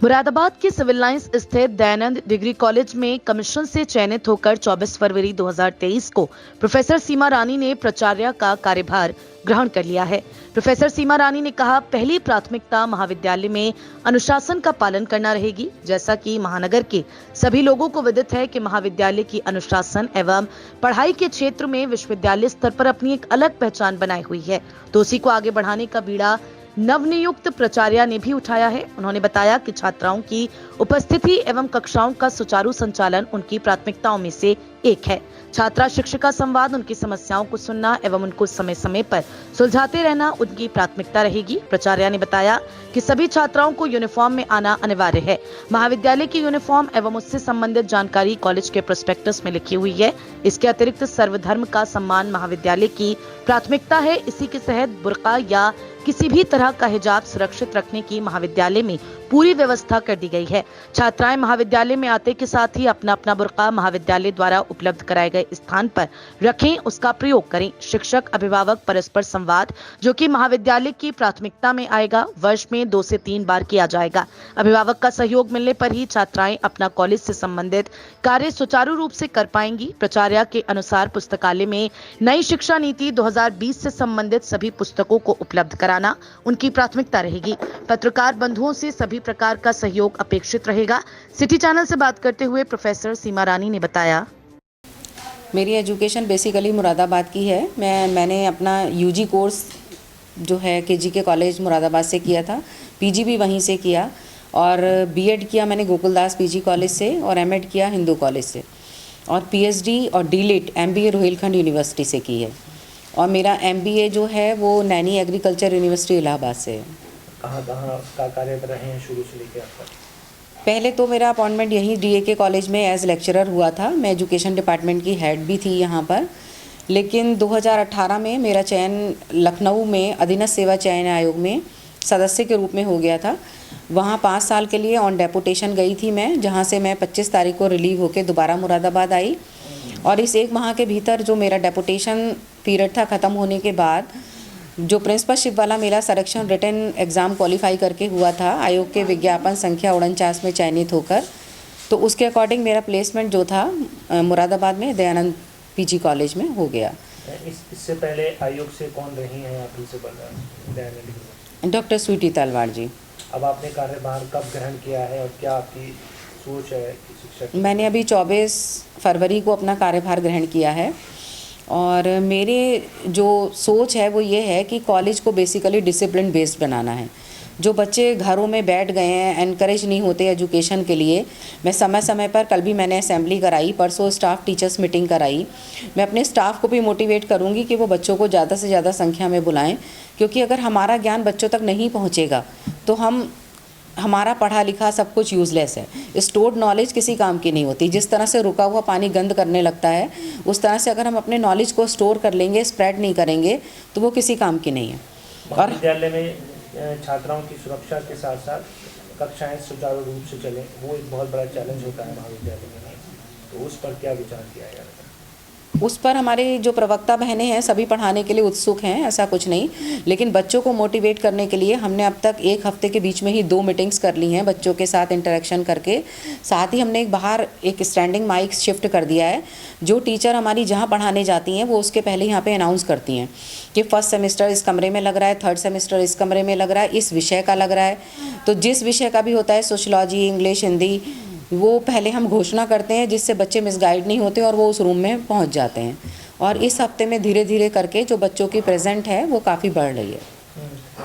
मुरादाबाद के civil lines स्थित Dayanand degree college में कमीशन से चयनित होकर 24 फरवरी 2023 को प्रोफेसर सीमा रानी ने प्राचार्य का कार्यभार ग्रहण कर लिया है। प्रोफेसर सीमा रानी ने कहा, पहली प्राथमिकता महाविद्यालय में अनुशासन का पालन करना रहेगी। जैसा कि महानगर के सभी लोगों को विदित है कि महाविद्यालय की अनुशासन एवं पढ़ाई के क्षेत्र में विश्वविद्यालय स्तर पर अपनी एक अलग पहचान बनाई हुई है, तो उसी को आगे बढ़ाने का बीड़ा नवनियुक्त प्राचार्य ने भी उठाया है। उन्होंने बताया कि छात्राओं की उपस्थिति एवं कक्षाओं का सुचारू संचालन उनकी प्राथमिकताओं में से एक है। छात्रा शिक्षिका संवाद, उनकी समस्याओं को सुनना एवं उनको समय समय पर सुलझाते रहना उनकी प्राथमिकता रहेगी। प्राचार्य ने बताया कि सभी छात्राओं को यूनिफॉर्म में आना अनिवार्य है। महाविद्यालय की यूनिफॉर्म एवं उससे संबंधित जानकारी कॉलेज के प्रोस्पेक्टस में लिखी हुई है। इसके अतिरिक्त सर्वधर्म का सम्मान महाविद्यालय की प्राथमिकता है। इसी के तहत बुर्का या किसी भी तरह का हिजाब सुरक्षित रखने की महाविद्यालय में पूरी व्यवस्था कर दी गई है। छात्राएं महाविद्यालय में आते के साथ ही अपना अपना बुर्का महाविद्यालय द्वारा उपलब्ध कराए गए स्थान पर रखें, उसका प्रयोग करें। शिक्षक अभिभावक परस्पर संवाद, जो कि महाविद्यालय की प्राथमिकता में आएगा, वर्ष में 2 से 3 बार किया जाएगा। अभिभावक का सहयोग मिलने पर ही छात्राएं अपना कॉलेज से संबंधित कार्य सुचारू रूप से कर पाएंगी। प्राचार्य के अनुसार पुस्तकालय में नई शिक्षा नीति 2020 से संबंधित सभी पुस्तकों को उपलब्ध कराना उनकी प्राथमिकता रहेगी। पत्रकार बंधुओं से सभी प्रकार का सहयोग अपेक्षित रहेगा। सिटी चैनल से बात करते हुए प्रोफेसर सीमा रानी ने बताया, मेरी एजुकेशन बेसिकली मुरादाबाद की है। मैंने अपना यूजी कोर्स जो है केजी के कॉलेज मुरादाबाद से किया था, पीजी भी वहीं से किया और बीएड किया मैंने गोकुलदास पीजी कॉलेज से और एमएड किया हिंदू कॉलेज से और पीएचडी और डीलिट एमबीए रोहिलखंड यूनिवर्सिटी से की है और मेरा एमबीए जो है वो नैनी एग्रीकल्चर यूनिवर्सिटी इलाहाबाद से है। कहाँ का कार्य कर रहे हैं शुरू से लेकर अब तक? पहले तो मेरा अपॉइंटमेंट यहीं डीएके कॉलेज में एज लेक्चरर हुआ था। मैं एजुकेशन डिपार्टमेंट की हेड भी थी यहाँ पर, लेकिन 2018 में मेरा चयन लखनऊ में अधीनस्थ सेवा चयन आयोग में सदस्य के रूप में हो गया था। वहाँ 5 साल के लिए ऑन डेपुटेशन गई थी मैं, जहाँ से मैं 25 तारीख को रिलीव होकर दोबारा मुरादाबाद आई और इस 1 माह के भीतर जो मेरा डेपुटेशन पीरियड था ख़त्म होने के बाद जो प्रिंसिपलशिप वाला मेरा सिलेक्शन रिटन एग्ज़ाम क्वालिफाई करके हुआ था आयोग के विज्ञापन संख्या 49 में चयनित होकर, तो उसके अकॉर्डिंग मेरा प्लेसमेंट जो था मुरादाबाद में दयानंद पीजी कॉलेज में हो गया। इससे पहले आयोग से कौन रही हैं आप? दयानंद डॉक्टर स्वीटी तलवार जी। अब आपने कार्यभार कब ग्रहण किया है और क्या आपकी सोच है शिक्षक? मैंने अभी 24 फरवरी को अपना कार्यभार ग्रहण किया है और मेरे जो सोच है वो ये है कि कॉलेज को बेसिकली डिसिप्लिन बेस्ड बनाना है। जो बच्चे घरों में बैठ गए हैं, एनकरेज नहीं होते एजुकेशन के लिए, मैं समय समय पर, कल भी मैंने असेंबली कराई, परसों स्टाफ टीचर्स मीटिंग कराई, मैं अपने स्टाफ को भी मोटिवेट करूँगी कि वो बच्चों को ज़्यादा से ज़्यादा संख्या में बुलाएं, क्योंकि अगर हमारा ज्ञान बच्चों तक नहीं पहुँचेगा तो हमारा पढ़ा लिखा सब कुछ यूज़लेस है। स्टोर्ड नॉलेज किसी काम की नहीं होती। जिस तरह से रुका हुआ पानी गंद करने लगता है, उस तरह से अगर हम अपने नॉलेज को स्टोर कर लेंगे, स्प्रेड नहीं करेंगे, तो वो किसी काम की नहीं है। और विद्यालय में छात्राओं की सुरक्षा के साथ साथ कक्षाएं सुचारू रूप से चलें, वो एक बहुत बड़ा चैलेंज होता है महाविद्यालय में, तो उस पर क्या विचार किया गया? उस पर हमारे जो प्रवक्ता बहनें हैं सभी पढ़ाने के लिए उत्सुक हैं, ऐसा कुछ नहीं, लेकिन बच्चों को मोटिवेट करने के लिए हमने अब तक 1 हफ्ते के बीच में ही 2 मीटिंग्स कर ली हैं बच्चों के साथ इंटरेक्शन करके। साथ ही हमने बाहर एक स्टैंडिंग माइक शिफ्ट कर दिया है। जो टीचर हमारी जहाँ पढ़ाने जाती हैं वो उसके पहले यहाँ पे अनाउंस करती हैं कि फर्स्ट सेमेस्टर इस कमरे में लग रहा है, थर्ड सेमेस्टर इस कमरे में लग रहा है, इस विषय का लग रहा है। तो जिस विषय का भी होता है, सोशियोलॉजी, इंग्लिश, हिंदी, वो पहले हम घोषणा करते हैं जिससे बच्चे मिसगाइड नहीं होते और वो उस रूम में पहुंच जाते हैं। और इस हफ्ते में धीरे धीरे करके जो बच्चों की प्रेजेंट है वो काफ़ी बढ़ रही है।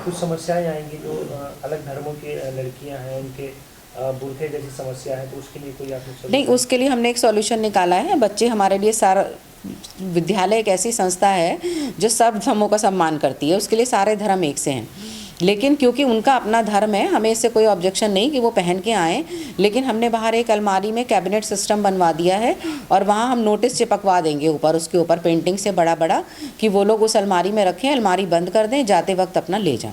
कुछ समस्याएं आएंगी जो अलग धर्मों की लड़कियां हैं, उनके बुर्के जैसी समस्या है, तो उसके लिए कोई आपने? नहीं, उसके लिए हमने एक सॉल्यूशन निकाला है। बच्चे हमारे लिए सारा विद्यालय एक ऐसी संस्था है जो सब धर्मों का सम्मान करती है, उसके लिए सारे धर्म एक से हैं। लेकिन क्योंकि उनका अपना धर्म है, हमें इससे कोई ऑब्जेक्शन नहीं कि वो पहन के आएँ, लेकिन हमने बाहर एक अलमारी में कैबिनेट सिस्टम बनवा दिया है और वहाँ हम नोटिस चिपकवा देंगे ऊपर, उसके ऊपर पेंटिंग से बड़ा बड़ा, कि वो लोग उस अलमारी में रखें, अलमारी बंद कर दें, जाते वक्त अपना ले जाएं।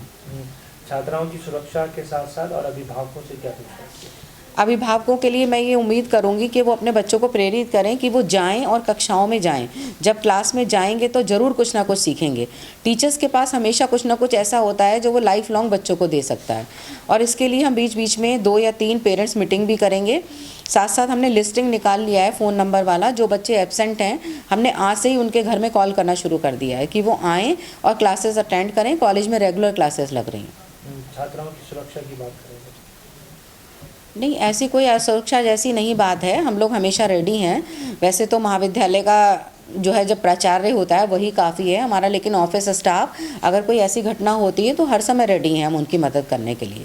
छात्राओं की सुरक्षा के साथ साथ और अभिभावकों से क्या पूछना? अभिभावकों के लिए मैं ये उम्मीद करूँगी कि वो अपने बच्चों को प्रेरित करें कि वो जाएं और कक्षाओं में जाएं। जब क्लास में जाएंगे तो ज़रूर कुछ ना कुछ सीखेंगे। टीचर्स के पास हमेशा कुछ ना कुछ ऐसा होता है जो वो लाइफ लॉन्ग बच्चों को दे सकता है, और इसके लिए हम बीच बीच में 2 या 3 पेरेंट्स मीटिंग भी करेंगे। साथ साथ हमने लिस्टिंग निकाल लिया है फ़ोन नंबर वाला, जो बच्चे एब्सेंट हैं हमने आज से ही उनके घर में कॉल करना शुरू कर दिया है कि वो आएँ और क्लासेस अटेंड करें। कॉलेज में रेगुलर क्लासेस लग रही हैं। छात्राओं की सुरक्षा की बात करेंगे? नहीं, ऐसी कोई असुरक्षा जैसी नहीं बात है, हम लोग हमेशा रेडी हैं। वैसे तो महाविद्यालय का जो है जब प्राचार्य होता है वही काफ़ी है हमारा, लेकिन ऑफिस स्टाफ अगर कोई ऐसी घटना होती है तो हर समय रेडी हैं हम उनकी मदद करने के लिए।